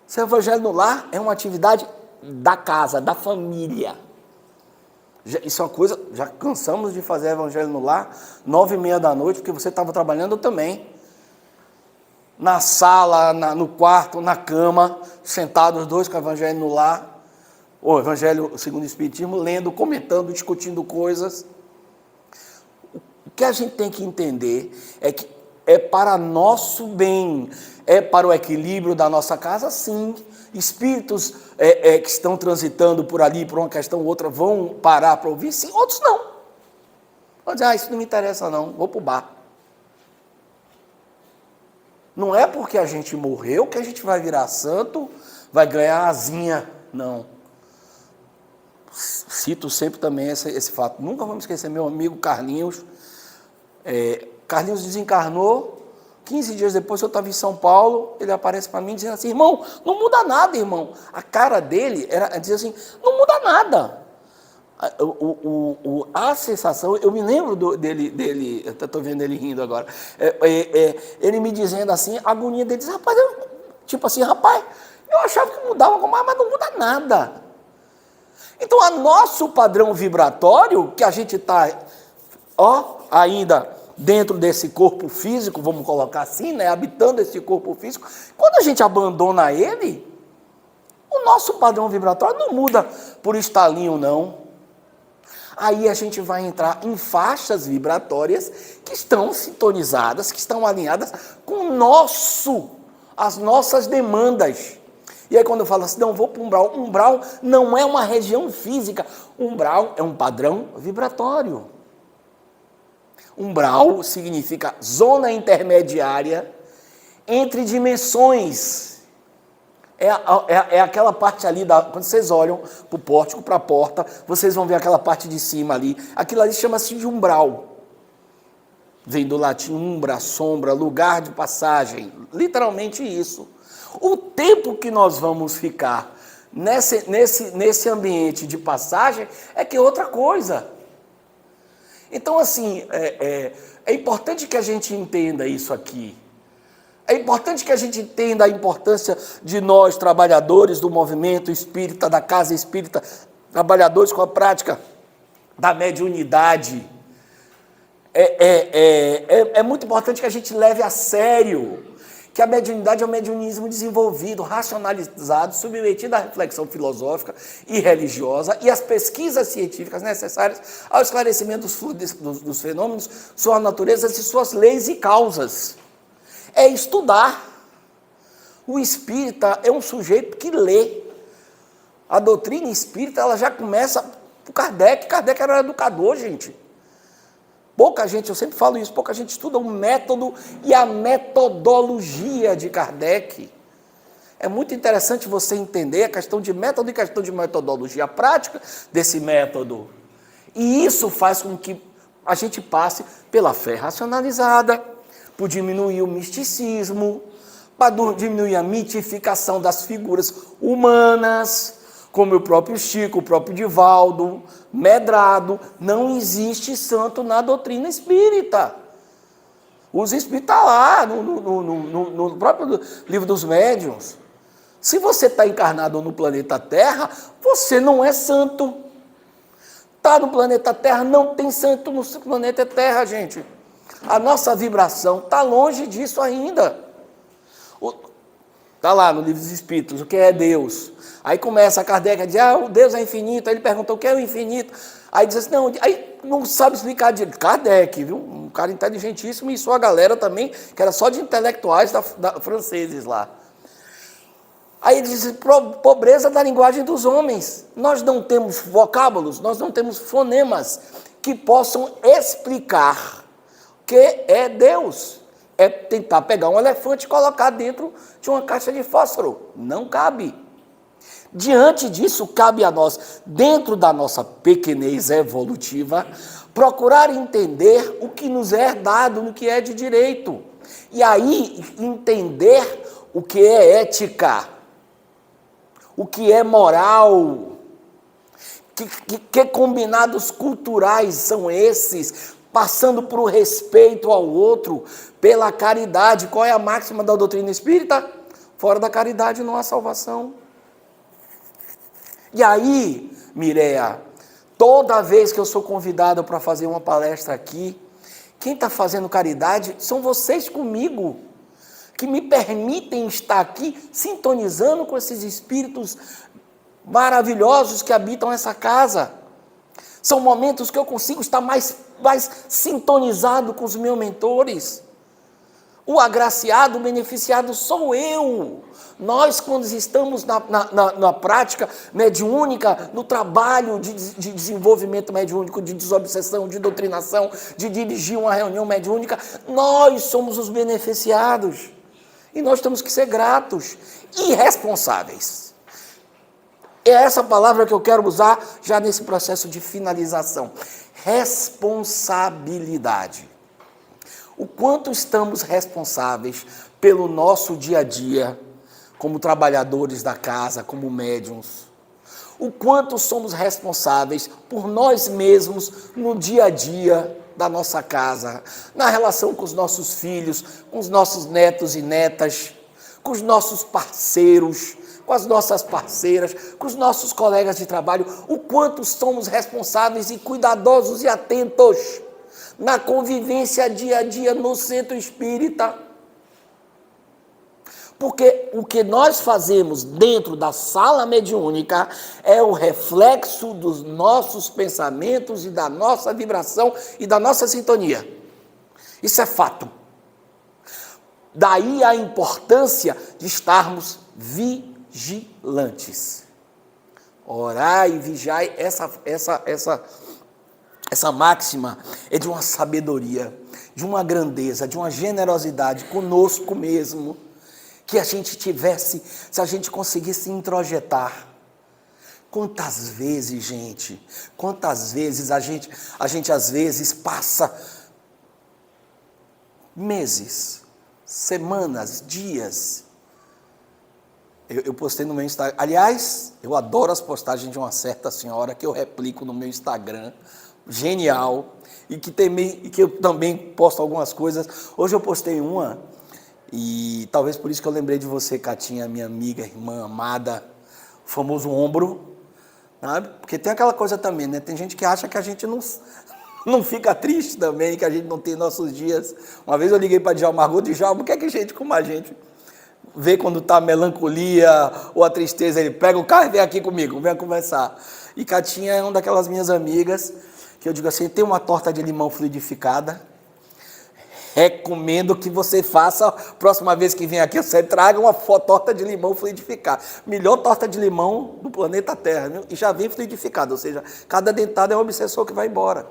B: Ser evangelho no lar é uma atividade da casa, da família. Isso é uma coisa, já cansamos de fazer evangelho no lar, 9h30 da noite, porque você estava trabalhando também. Na sala, no quarto, na cama, sentados os dois com o evangelho no lar, o evangelho segundo o Espiritismo, lendo, comentando, discutindo coisas. O que a gente tem que entender é que é para nosso bem, é para o equilíbrio da nossa casa, sim. Espíritos que estão transitando por ali, por uma questão ou outra, vão parar para ouvir, sim, outros não. Vão dizer, isso não me interessa não, vou para o bar. Não é porque a gente morreu que a gente vai virar santo, vai ganhar asinha, não. Cito sempre também esse fato. Nunca vamos esquecer meu amigo Carlinhos. Carlinhos desencarnou, 15 dias depois eu estava em São Paulo, ele aparece para mim dizendo assim, irmão, não muda nada, irmão. A cara dele era dizer assim, não muda nada. A sensação, eu me lembro dele, eu estou vendo ele rindo agora, ele me dizendo assim, a agonia dele, rapaz, eu achava que mudava, mas não muda nada. Então, o nosso padrão vibratório, que a gente está, ainda dentro desse corpo físico, vamos colocar assim, né, habitando esse corpo físico, quando a gente abandona ele, o nosso padrão vibratório não muda por estalinho, não. Aí a gente vai entrar em faixas vibratórias que estão sintonizadas, que estão alinhadas com as nossas demandas. E aí quando eu falo assim, não, vou para o umbral não é uma região física, umbral é um padrão vibratório. Umbral significa zona intermediária entre dimensões. É aquela parte ali, quando vocês olham para o pórtico, para a porta, vocês vão ver aquela parte de cima ali. Aquilo ali chama-se de umbral. Vem do latim umbra, sombra, lugar de passagem. Literalmente isso. O tempo que nós vamos ficar nesse ambiente de passagem é que é outra coisa. Então, assim, é importante que a gente entenda isso aqui. É importante que a gente entenda a importância de nós, trabalhadores do movimento espírita, da casa espírita, trabalhadores com a prática da mediunidade. É muito importante que a gente leve a sério que a mediunidade é um mediunismo desenvolvido, racionalizado, submetido à reflexão filosófica e religiosa e às pesquisas científicas necessárias ao esclarecimento dos fenômenos, suas naturezas e suas leis e causas. É estudar. O espírita é um sujeito que lê. A doutrina espírita, ela já começa por Kardec. Kardec era um educador, gente. Pouca gente, eu sempre falo isso, pouca gente estuda o método e a metodologia de Kardec. É muito interessante você entender a questão de método e a questão de metodologia, a prática desse método. E isso faz com que a gente passe pela fé racionalizada, por diminuir o misticismo, para diminuir a mitificação das figuras humanas, como o próprio Chico, o próprio Divaldo, Medrado. Não existe santo na doutrina espírita. Os espíritos estão lá, no próprio livro dos médiuns. Se você está encarnado no planeta Terra, você não é santo. Está no planeta Terra, não tem santo no planeta Terra, gente. A nossa vibração está longe disso ainda. Está lá no Livro dos Espíritos, o que é Deus? Aí começa a Kardec a dizer, o Deus é infinito. Aí ele perguntou, o que é o infinito? Aí diz assim, não, aí não sabe explicar direito. Kardec, viu? Um cara inteligentíssimo e sua galera também, que era só de intelectuais franceses lá. Aí ele diz, pobreza da linguagem dos homens. Nós não temos vocábulos, nós não temos fonemas que possam explicar o que é Deus. É tentar pegar um elefante e colocar dentro de uma caixa de fósforo. Não cabe. Diante disso, cabe a nós, dentro da nossa pequenez evolutiva, procurar entender o que nos é dado, no que é de direito. E aí, entender o que é ética, o que é moral, que combinados culturais são esses, passando por o respeito ao outro, pela caridade. Qual é a máxima da doutrina espírita? Fora da caridade não há salvação. E aí, Mireia, toda vez que eu sou convidado para fazer uma palestra aqui, quem está fazendo caridade são vocês comigo, que me permitem estar aqui sintonizando com esses espíritos maravilhosos que habitam essa casa. São momentos que eu consigo estar mais sintonizado com os meus mentores. O agraciado, o beneficiado sou eu. Nós, quando estamos na prática mediúnica, no trabalho de desenvolvimento mediúnico, de desobsessão, de doutrinação, de dirigir uma reunião mediúnica, nós somos os beneficiados. E nós temos que ser gratos e responsáveis. É essa palavra que eu quero usar já nesse processo de finalização. Responsabilidade. O quanto estamos responsáveis pelo nosso dia a dia, como trabalhadores da casa, como médiuns. O quanto somos responsáveis por nós mesmos no dia a dia da nossa casa, na relação com os nossos filhos, com os nossos netos e netas, com os nossos parceiros, com as nossas parceiras, com os nossos colegas de trabalho, o quanto somos responsáveis e cuidadosos e atentos na convivência dia a dia no centro espírita. Porque o que nós fazemos dentro da sala mediúnica é o reflexo dos nossos pensamentos e da nossa vibração e da nossa sintonia. Isso é fato. Daí a importância de estarmos vigilantes. Orai e vigiai, essa máxima é de uma sabedoria, de uma grandeza, de uma generosidade conosco mesmo, que a gente tivesse, se a gente conseguisse introjetar. Quantas vezes, gente, a gente às vezes passa meses, semanas, dias. Eu postei no meu Instagram, aliás, eu adoro as postagens de uma certa senhora que eu replico no meu Instagram, genial, e que eu também posto algumas coisas. Hoje eu postei uma, e talvez por isso que eu lembrei de você, Catinha, minha amiga, irmã amada, o famoso ombro, sabe? Porque tem aquela coisa também, né? Tem gente que acha que a gente não fica triste também, que a gente não tem nossos dias. Uma vez eu liguei para Djalma Margot, Djalma, o que é que gente como a gente vê quando está a melancolia ou a tristeza? Ele pega o carro e vem aqui comigo, vem conversar. E Catinha é uma daquelas minhas amigas que eu digo assim, tem uma torta de limão fluidificada, recomendo que você faça, próxima vez que vem aqui, você traga uma torta de limão fluidificada. Melhor torta de limão do planeta Terra, viu? E já vem fluidificada, ou seja, cada dentada é um obsessor que vai embora.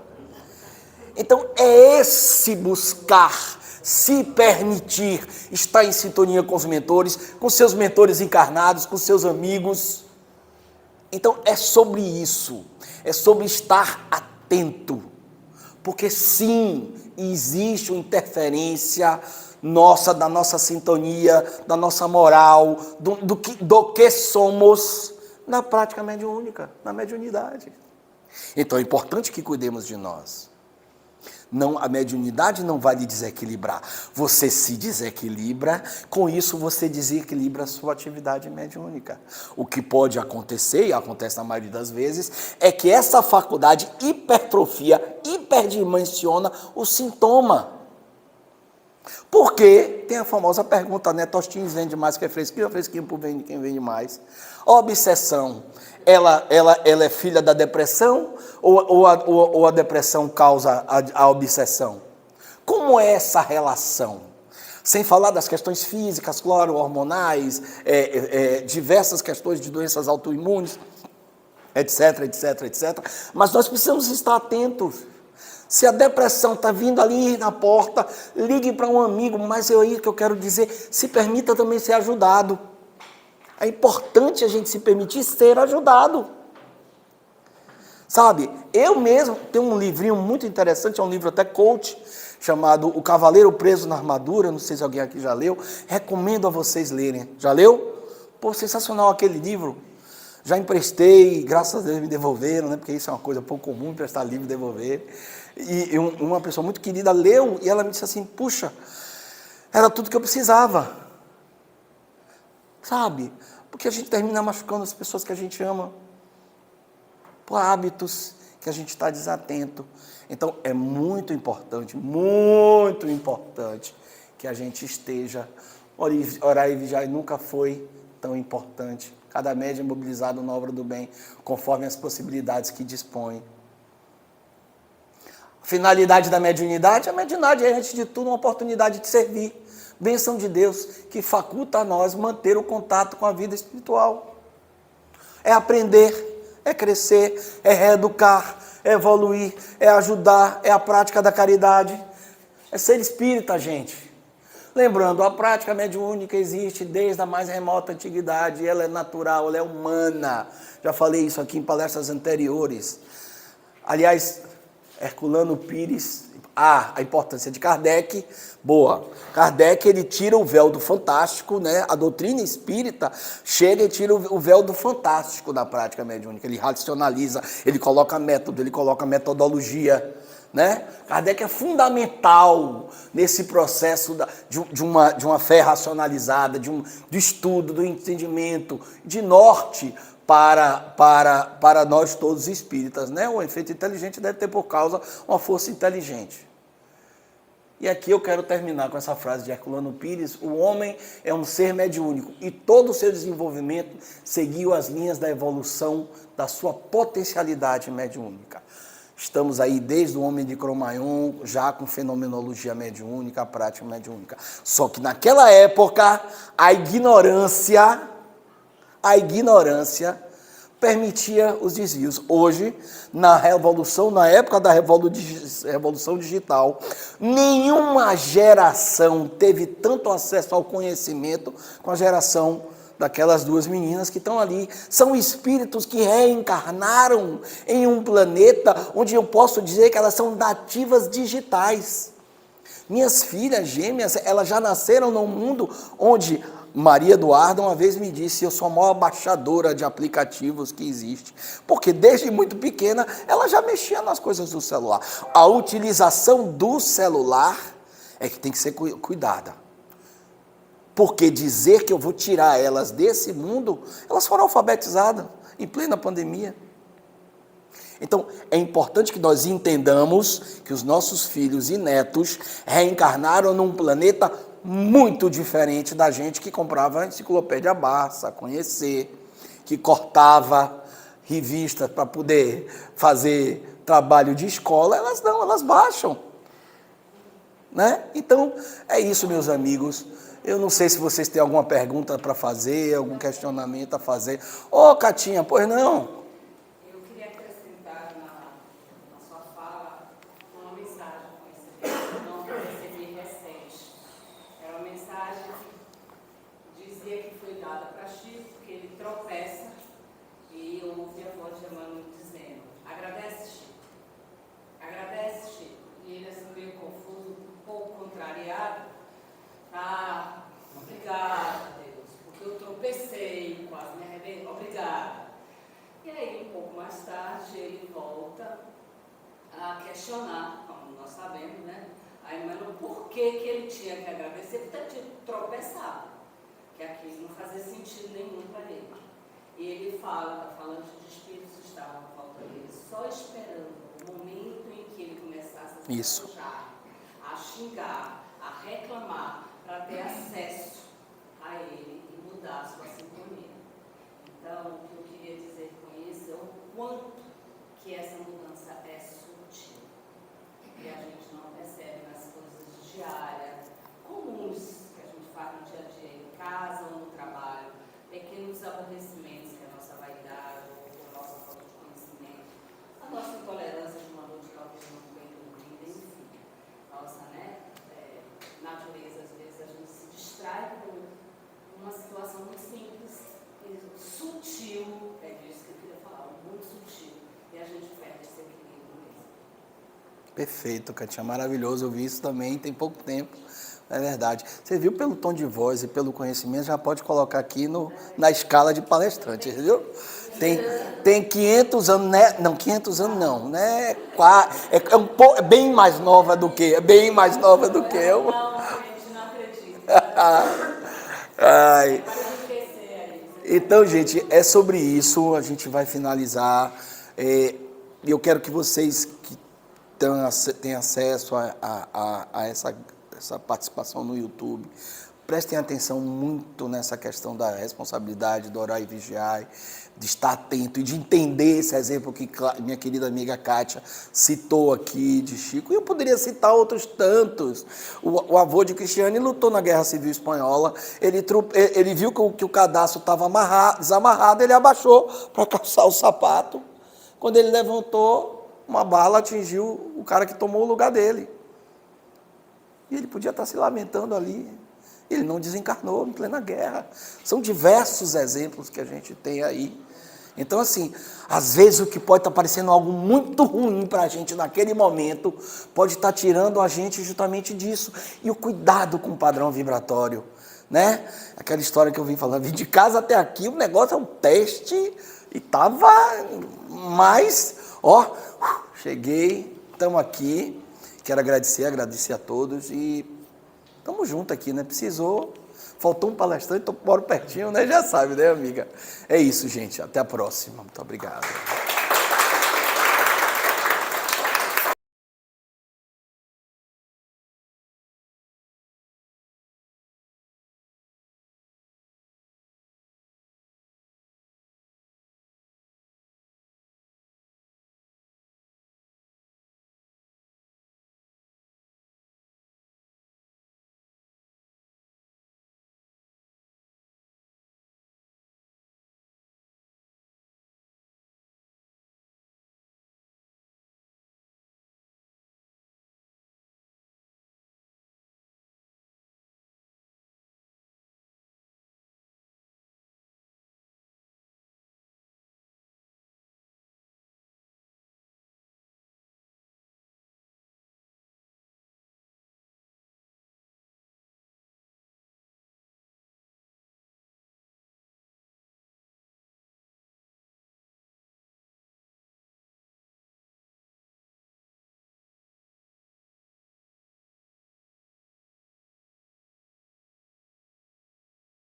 B: Então, é esse buscar, se permitir, estar em sintonia com os mentores, com seus mentores encarnados, com seus amigos. Então, é sobre isso, é sobre estar atento, porque sim, existe uma interferência da nossa sintonia, da nossa moral, do que somos na prática mediúnica, na mediunidade. Então é importante que cuidemos de nós. Não, a mediunidade não vai lhe desequilibrar. Você se desequilibra, com isso você desequilibra a sua atividade mediúnica. O que pode acontecer, e acontece na maioria das vezes, é que essa faculdade hipertrofia, hiperdimensiona o sintoma. Porque tem a famosa pergunta, né? Tostinhos vende mais que fresquinho, ou fresquinho por quem vende mais? A obsessão, ela é filha da depressão ou a depressão causa a obsessão? Como é essa relação? Sem falar das questões físicas, claro, hormonais, diversas questões de doenças autoimunes, etc, etc, etc. Mas nós precisamos estar atentos. Se a depressão está vindo ali na porta, ligue para um amigo, mas é aí que eu quero dizer, se permita também ser ajudado. É importante a gente se permitir ser ajudado. Sabe, eu mesmo tenho um livrinho muito interessante, é um livro até coach, chamado O Cavaleiro Preso na Armadura, não sei se alguém aqui já leu, recomendo a vocês lerem. Já leu? Pô, sensacional aquele livro. Já emprestei, graças a Deus me devolveram, né? Porque isso é uma coisa pouco comum, emprestar livro e devolver. E uma pessoa muito querida leu e ela me disse assim, puxa, era tudo que eu precisava. Sabe? Porque a gente termina machucando as pessoas que a gente ama. Por hábitos que a gente está desatento. Então, é muito importante que a gente esteja, orar e vigiar nunca foi tão importante. Cada médium é mobilizado na obra do bem, conforme as possibilidades que dispõe. A finalidade da mediunidade? A mediunidade é, antes de tudo, uma oportunidade de servir. Bênção de Deus, que faculta a nós manter o contato com a vida espiritual. É aprender, é crescer, é reeducar, é evoluir, é ajudar, é a prática da caridade. É ser espírita, gente. Lembrando, a prática mediúnica existe desde a mais remota antiguidade, ela é natural, ela é humana. Já falei isso aqui em palestras anteriores. Aliás, Herculano Pires, a importância de Kardec, boa. Kardec, ele tira o véu do fantástico, né? A doutrina espírita chega e tira o véu do fantástico da prática mediúnica. Ele racionaliza, ele coloca método, ele coloca metodologia, né? Kardec é fundamental nesse processo de uma fé racionalizada, do estudo, do entendimento, de norte para nós todos espíritas, né? O efeito inteligente deve ter por causa uma força inteligente. E aqui eu quero terminar com essa frase de Herculano Pires: o homem é um ser mediúnico e todo o seu desenvolvimento seguiu as linhas da evolução da sua potencialidade mediúnica. Estamos aí desde o homem de Cro-Magnon, já com fenomenologia mediúnica, a prática mediúnica. Só que naquela época, a ignorância permitia os desvios. Hoje, na época da revolução digital, nenhuma geração teve tanto acesso ao conhecimento com a geração daquelas duas meninas que estão ali. São espíritos que reencarnaram em um planeta onde eu posso dizer que elas são nativas digitais. Minhas filhas gêmeas, elas já nasceram num mundo onde Maria Eduarda uma vez me disse: eu sou a maior baixadora de aplicativos que existe. Porque desde muito pequena ela já mexia nas coisas do celular. A utilização do celular é que tem que ser cuidada. Porque dizer que eu vou tirar elas desse mundo, elas foram alfabetizadas em plena pandemia. Então, é importante que nós entendamos que os nossos filhos e netos reencarnaram num planeta muito diferente da gente que comprava a enciclopédia Barça, conhecer, que cortava revistas para poder fazer trabalho de escola. Elas não, elas baixam. Né? Então, é isso, meus amigos. Eu não sei se vocês têm alguma pergunta para fazer, algum questionamento a fazer. Ô, Catinha, pois não?
C: Eu queria acrescentar na sua fala uma mensagem que eu recebi recente. Era uma mensagem que dizia que foi dada para Chico, porque ele tropeça, e eu ouvi a voz de Emmanuel dizendo: agradece, Chico. Agradece, Chico. E ele, assim, meio confuso, um pouco contrariado. Obrigada, Deus, porque eu tropecei, quase me arrebentei. Obrigada. E aí questionar, como nós sabemos, né? A Emmanuel, por que ele tinha que agradecer por ter tido tropeçado, que aquilo não fazia sentido nenhum para ele. E ele fala, está falando de espíritos que estavam à volta dele, só esperando o momento em que ele começasse a se arranjar, a xingar, a reclamar, para ter acesso a ele e mudar a sua sintonia. Então, o que eu queria dizer com isso é o quanto que essa mudança é sutil. E a gente não percebe nas coisas diárias, comuns, que a gente faz no dia a dia, em casa ou no trabalho, pequenos aborrecimentos, que é a nossa vaidade, ou a nossa falta de conhecimento, a nossa intolerância de uma noite talvez não bem dormida, enfim. Nossa, né, natureza, às vezes a gente se distrai com uma situação muito simples, sutil, é disso que eu queria falar, muito sutil, e a gente perde esse equilíbrio mesmo.
B: Perfeito, Katia, maravilhoso, eu vi isso também tem pouco tempo, é verdade. Você viu pelo tom de voz e pelo conhecimento, já pode colocar aqui na escala de palestrante, viu? Tem 500 anos, né? Não, 500 anos não, né? É bem mais nova do que, eu.
C: Não, a gente não acredita.
B: Ai. Então, gente, é sobre isso, a gente vai finalizar. Eu quero que vocês que tenham acesso a essa participação no YouTube, prestem atenção muito nessa questão da responsabilidade, do orar e vigiar, de estar atento e de entender esse exemplo que minha querida amiga Kátia citou aqui de Chico. E eu poderia citar outros tantos. O avô de Cristiane lutou na Guerra Civil Espanhola, ele viu que o cadastro estava desamarrado, ele abaixou para calçar o sapato. Quando ele levantou, uma bala atingiu o cara que tomou o lugar dele. E ele podia estar se lamentando ali. Ele não desencarnou em plena guerra. São diversos exemplos que a gente tem aí. Então, assim, às vezes o que pode estar parecendo algo muito ruim para a gente naquele momento, pode estar tirando a gente justamente disso. E o cuidado com o padrão vibratório, né? Aquela história que eu vim falando, vim de casa até aqui, o negócio é um teste e estava mais, cheguei, estamos aqui. Quero agradecer a todos e estamos juntos aqui, né? Precisou, faltou um palestrante, moro pertinho, né? Já sabe, né, amiga? É isso, gente. Até a próxima. Muito obrigado.